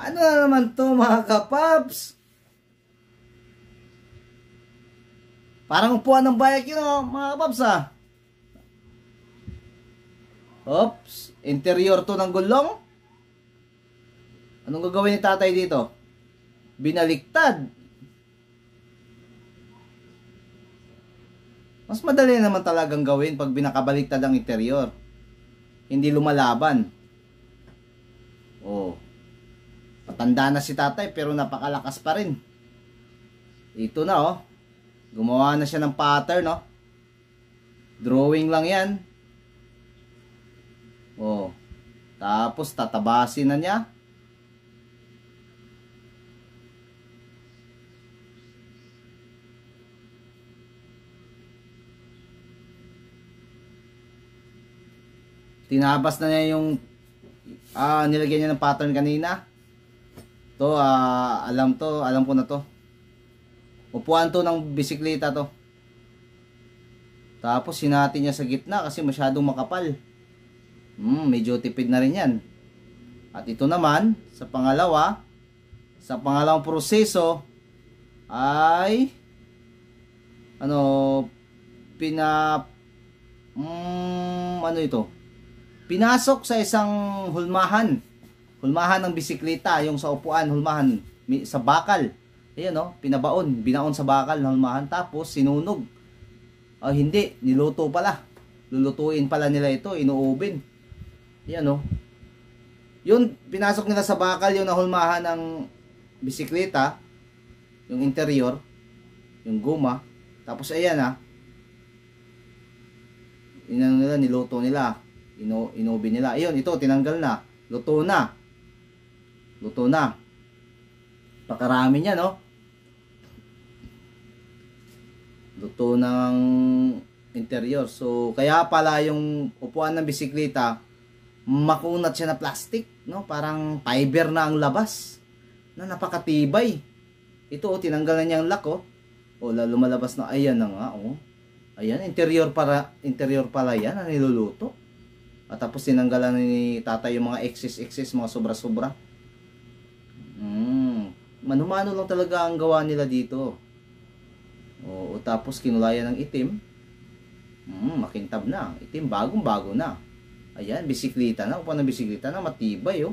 Ano na naman to mga kapaps? Parang upuan ng bike yun oh, mga kapaps ah. Oops, interior to ng gulong. Anong gagawin ni tatay dito? Binaliktad. Mas madali naman talagang gawin pag binakabaliktad ang interior. Hindi lumalaban. Oh. Patanda na si tatay pero napakalakas pa rin. Ito na oh. Gumawa na siya ng pattern oh. Drawing lang yan. Oh. Tapos tatabasin na niya. Tinabas na niya yung nilagyan niya ng pattern kanina. To, alam ko na to. Upuan to ng bisikleta to. Tapos sinati niya sa gitna kasi masyadong makapal. Medyo tipid na rin yan. At ito naman, sa pangalawang proseso ay pinasok sa isang hulmahan ng bisikleta, yung sa upuan, hulmahan sa bakal. Ayan oh, binaon sa bakal ng hulmahan, tapos sinunog. Hindi, niluto pala. Lulutuin pala nila ito, inuubin. Ayan oh. Yun, pinasok nila sa bakal yung nahulmahan ng bisikleta, yung interior, yung guma. Tapos ayan niluto nila. Inubin nila. Ayun, ito tinanggal na. Luto na. Pakarami niya, no? Luto ng interior. So, kaya pala yung upuan ng bisikleta, makunat siya na plastic, no? Parang fiber na ang labas. Na napakatibay. Ito, tinanggal na niya ang lock, oh. Lumalabas na. Ayan na nga, oh. Ayan, interior pala yan na niluluto. At tapos tinanggalan ni tatay yung mga excess, mga sobra-sobra. Mano-mano lang talaga ang gawa nila dito. Tapos kinulayan ng itim. Makintab na. Itim, bagong-bago na. Ayan, bisikleta na. Upuan ng bisikleta na, matibay oh.